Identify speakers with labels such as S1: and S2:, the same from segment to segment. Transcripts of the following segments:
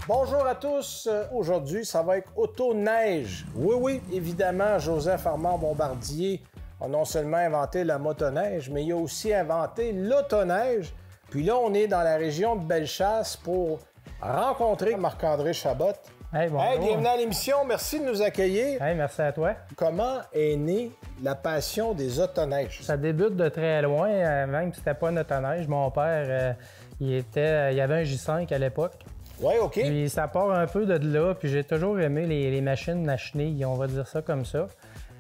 S1: Bonjour à tous. Aujourd'hui, ça va être auto-neige. Oui, évidemment, Joseph Armand Bombardier a non seulement inventé la motoneige, mais il a aussi inventé l'autoneige. Puis là, on est dans la région de Bellechasse pour rencontrer Marc-André Chabot.
S2: Hey, bonjour.
S1: Hey, bienvenue à l'émission. Merci de nous accueillir.
S2: Hey, merci à toi.
S1: Comment est née la passion des autoneiges?
S2: Ça débute de très loin, même si c'était pas une autoneige. Mon père, il avait un J5 à l'époque.
S1: Oui, OK.
S2: Puis ça part un peu de là, puis j'ai toujours aimé les machines à chenilles, on va dire ça comme ça.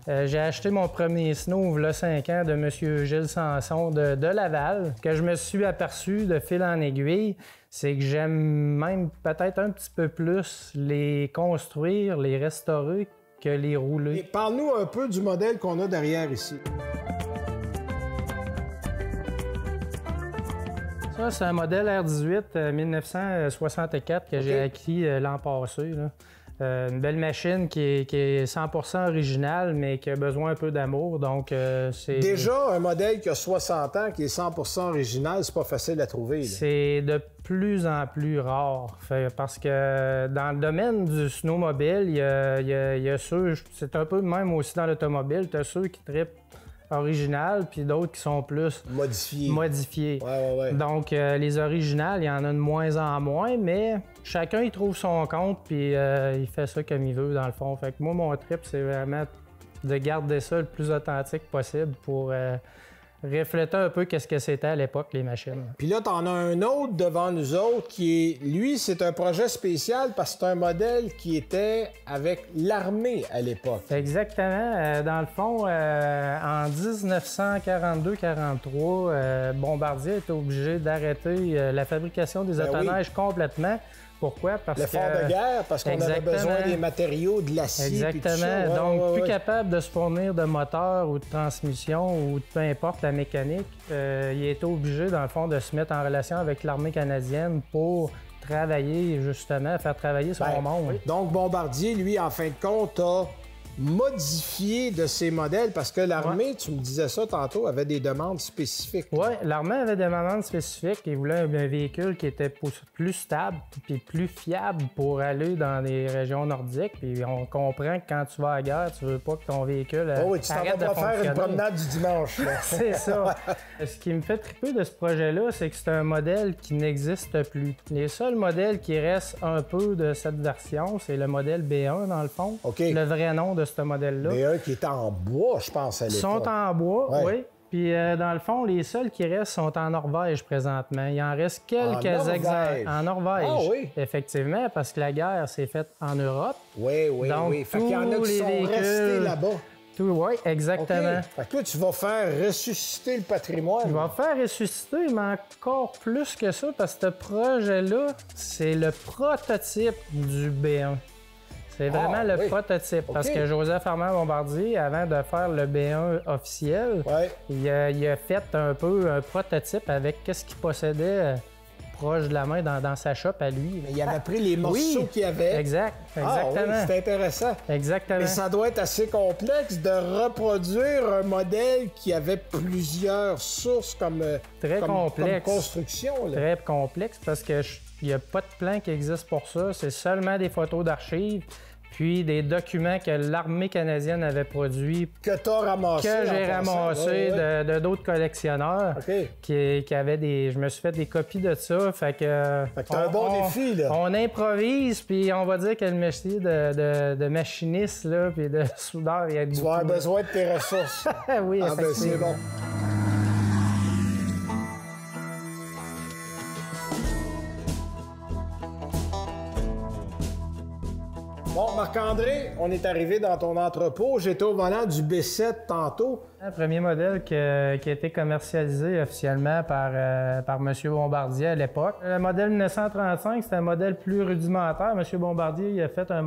S2: J'ai acheté mon premier snow il y a 5 ans de M. Gilles Sanson de Laval. Ce que je me suis aperçu de fil en aiguille, c'est que j'aime même peut-être un petit peu plus les construire, les restaurer que les rouler.
S1: Et parle-nous un peu du modèle qu'on a derrière ici.
S2: Ça, c'est un modèle R18 1964 que j'ai acquis l'an passé, là. Une belle machine qui est 100% originale, mais qui a besoin un peu d'amour, donc c'est...
S1: Déjà, un modèle qui a 60 ans, qui est 100% original, c'est pas facile à trouver.
S2: C'est de plus en plus rare, parce que dans le domaine du snowmobile, il y a ceux, c'est un peu même aussi dans l'automobile, tu as ceux qui trippent originales, puis d'autres qui sont plus modifiés.
S1: Ouais.
S2: Donc, les originales, il y en a de moins en moins, mais chacun, il trouve son compte, puis il fait ça comme il veut, dans le fond. Fait que moi, mon trip, c'est vraiment de garder ça le plus authentique possible pour refléter un peu qu'est-ce que c'était à l'époque, les machines.
S1: Puis là, t'en as un autre devant nous autres qui est... Lui, c'est un projet spécial parce que c'est un modèle qui était avec l'armée à l'époque.
S2: Exactement. Dans le fond, en 1942-43, Bombardier était obligé d'arrêter la fabrication des autoneiges complètement. Pourquoi? Parce que...
S1: L'effort de guerre, parce qu'on avait besoin des matériaux, de l'acier.
S2: Exactement. Donc, plus capable de se fournir de moteur ou de transmission ou de peu importe la mécanique, il était obligé, dans le fond, de se mettre en relation avec l'armée canadienne pour travailler, justement, faire travailler son monde.
S1: Oui. Donc, Bombardier, lui, en fin de compte, a modifié de ses modèles parce que l'armée, tu me disais ça tantôt, avait des demandes spécifiques.
S2: Oui, l'armée avait des demandes spécifiques. Ils voulaient un véhicule qui était plus stable puis plus fiable pour aller dans les régions nordiques. Puis on comprend que quand tu vas à la guerre, tu veux pas que ton véhicule
S1: tu t'en vas pas faire une promenade du dimanche.
S2: C'est ça. Ce qui me fait triper de ce projet-là, c'est que c'est un modèle qui n'existe plus. Les seuls modèles qui restent un peu de cette version, c'est le modèle B1 dans le fond. Le vrai nom de ce modèle-là.
S1: B1 qui est en bois, je pense, à l'époque.
S2: Ils sont en bois, oui. Puis, dans le fond, les seuls qui restent sont en Norvège présentement. Il en reste quelques exemples. En Norvège. Ah oui? Effectivement, parce que la guerre s'est faite en Europe.
S1: Oui. Donc, fait qu'il y en a qui sont restés là-bas.
S2: Oui, exactement.
S1: Okay. Fait que là, tu vas faire ressusciter le patrimoine.
S2: Je vais faire ressusciter, mais encore plus que ça, parce que ce projet-là, c'est le prototype du B1. C'est vraiment le prototype, parce que Joseph Armand Bombardier, avant de faire le B1 officiel, il a fait un peu un prototype avec ce qu'il possédait proche de la main dans sa shop à lui.
S1: Il avait pris les morceaux qu'il y avait.
S2: Exactement.
S1: C'est intéressant.
S2: Exactement.
S1: Mais ça doit être assez complexe de reproduire un modèle qui avait plusieurs sources comme construction. Là.
S2: Très complexe, parce que il n'y a pas de plan qui existe pour ça. C'est seulement des photos d'archives, puis des documents que l'armée canadienne avait produits.
S1: Que tu as ramassé.
S2: Que j'ai ramassé de d'autres collectionneurs. Qui avaient des... Je me suis fait des copies de ça. Fait que
S1: t'as un bon défi, là.
S2: On improvise, puis on va dire que le métier de machiniste, là, puis de soudeur, il y a
S1: tu vas avoir besoin de tes ressources.
S2: Oui, effectivement.
S1: C'est bon. Bon, Marc-André, on est arrivé dans ton entrepôt. J'étais au volant du B7 tantôt.
S2: Le premier modèle qui a été commercialisé officiellement par M. Bombardier à l'époque. Le modèle 1935, c'était un modèle plus rudimentaire. M. Bombardier il a fait un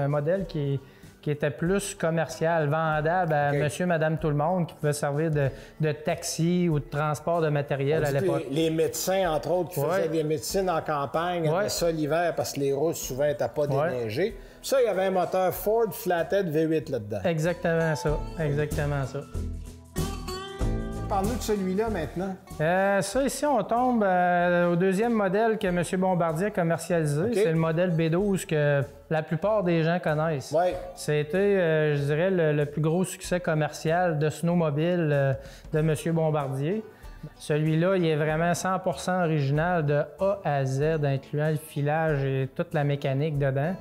S2: modèle qui était plus commercial, vendable à monsieur, madame, tout le monde, qui pouvait servir de taxi ou de transport de matériel à l'époque.
S1: Les médecins, entre autres, qui faisaient des médecines en campagne, avaient ça l'hiver parce que les routes, souvent, n'étaient pas déneigées. Ça, il y avait un moteur Ford Flathead V8 là-dedans.
S2: Exactement ça. Exactement ça.
S1: Parle-nous de celui-là maintenant.
S2: Ça, ici, on tombe au deuxième modèle que M. Bombardier a commercialisé.
S1: Okay.
S2: C'est le modèle B12 que la plupart des gens connaissent.
S1: Ouais.
S2: C'était, je dirais, le plus gros succès commercial de snowmobile de M. Bombardier. Celui-là, il est vraiment 100% original de A à Z, incluant le filage et toute la mécanique dedans.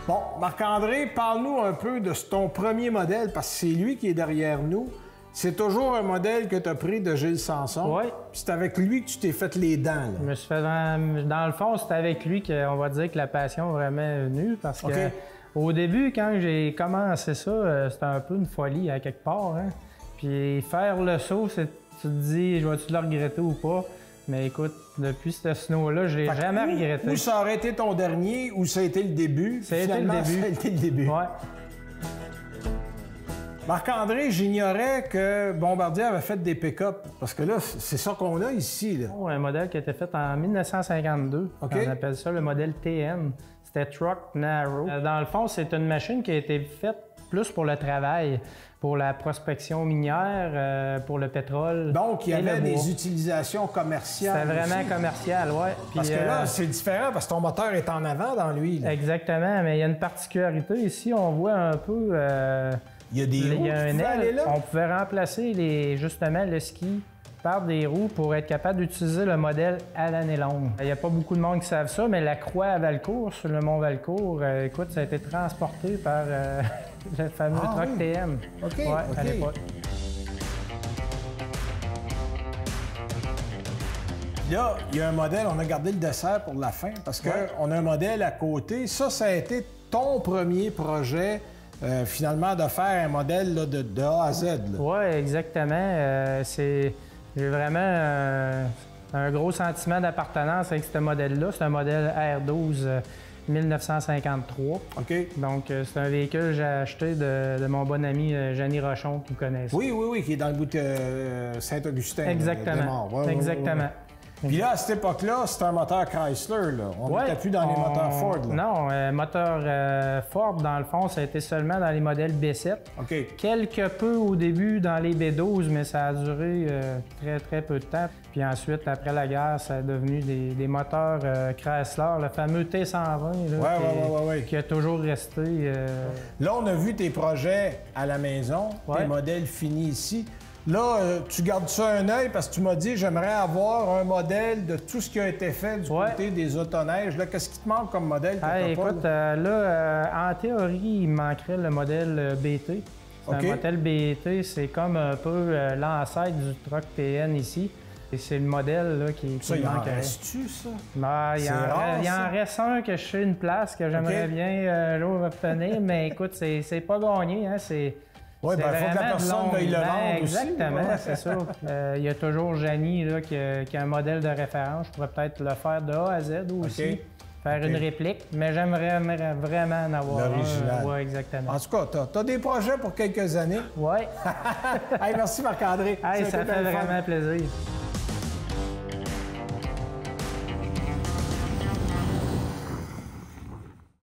S1: Bon, Marc-André, parle-nous un peu de ton premier modèle, parce que c'est lui qui est derrière nous. C'est toujours un modèle que tu as pris de Gilles Sanson.
S2: Oui.
S1: C'est avec lui que tu t'es fait les dents. Là.
S2: Je me suis fait dans le fond, c'est avec lui qu'on va dire que la passion est vraiment venue, parce que au début, quand j'ai commencé ça, c'était un peu une folie à quelque part. Hein? Puis faire le saut, tu te dis, je vais-tu le regretter ou pas? Mais écoute, depuis ce snow-là, je l'ai jamais regretté.
S1: Ou ça aurait été ton dernier, ou ça a été le début.
S2: Ça a été le début.
S1: Ça a été le début.
S2: Ouais.
S1: Marc-André, j'ignorais que Bombardier avait fait des pick-up. Parce que là, c'est ça qu'on a ici. Là.
S2: Oh, un modèle qui a été fait en 1952. Okay. On appelle ça le modèle TN. C'était Truck Narrow. Dans le fond, c'est une machine qui a été faite plus pour le travail, pour la prospection minière, pour le pétrole.
S1: Donc, il y avait des utilisations commerciales.
S2: C'était vraiment commercial, oui.
S1: Parce que là, c'est différent parce que ton moteur est en avant dans lui. Là.
S2: Exactement, mais il y a une particularité ici. On voit un peu...
S1: il y a des roues qui pouvaient aller là?
S2: On pouvait remplacer justement le ski par des roues pour être capable d'utiliser le modèle à l'année longue. Il n'y a pas beaucoup de monde qui savent ça, mais la croix à Valcourt, sur le mont Valcourt, écoute, ça a été transporté par le fameux truck TM.
S1: OK,
S2: ouais, à l'époque.
S1: Là, il y a un modèle, on a gardé le dessert pour la fin, parce qu'on a un modèle à côté. Ça a été ton premier projet, finalement, de faire un modèle là, de A à Z.
S2: Oui, exactement. J'ai vraiment un gros sentiment d'appartenance avec ce modèle-là. C'est un modèle R12 1953.
S1: OK.
S2: Donc, c'est un véhicule que j'ai acheté de mon bon ami Jeanny Rochon, qui vous connaissez.
S1: Oui, qui est dans le bout de Saint-Augustin.
S2: Exactement. Exactement.
S1: Puis là, à cette époque-là, c'était un moteur Chrysler, là. On n'était plus dans les moteurs Ford, là.
S2: Non, moteur Ford, dans le fond, ça a été seulement dans les modèles B7.
S1: OK.
S2: Quelque peu au début dans les B12, mais ça a duré très peu de temps. Puis ensuite, après la guerre, ça a devenu des moteurs Chrysler, le fameux T120, là, qui a toujours resté.
S1: Là, on a vu tes projets à la maison, tes modèles finis ici. Là, tu gardes ça un œil parce que tu m'as dit j'aimerais avoir un modèle de tout ce qui a été fait du côté des autoneiges. Là, qu'est-ce qui te manque comme modèle?
S2: Écoute, en théorie, il manquerait le modèle BT. Un modèle BT, c'est comme un peu l'ancêtre du truck TN ici. Et c'est le modèle là, qui
S1: il en reste-tu, ça?
S2: Il en reste un que je sais une place que j'aimerais bien obtenir, mais écoute, c'est pas gagné. Hein,
S1: oui, bien, il faut que la personne veuille le vendre
S2: exactement,
S1: aussi.
S2: c'est ça. Il y a toujours Jeanny là, qui a un modèle de référence. Je pourrais peut-être le faire de A à Z aussi, faire une réplique, mais j'aimerais vraiment en avoir
S1: l'original.
S2: Oui, exactement.
S1: En tout cas, tu as des projets pour quelques années.
S2: Oui.
S1: Hey, merci Marc-André.
S2: Hey, ça fait vraiment plaisir.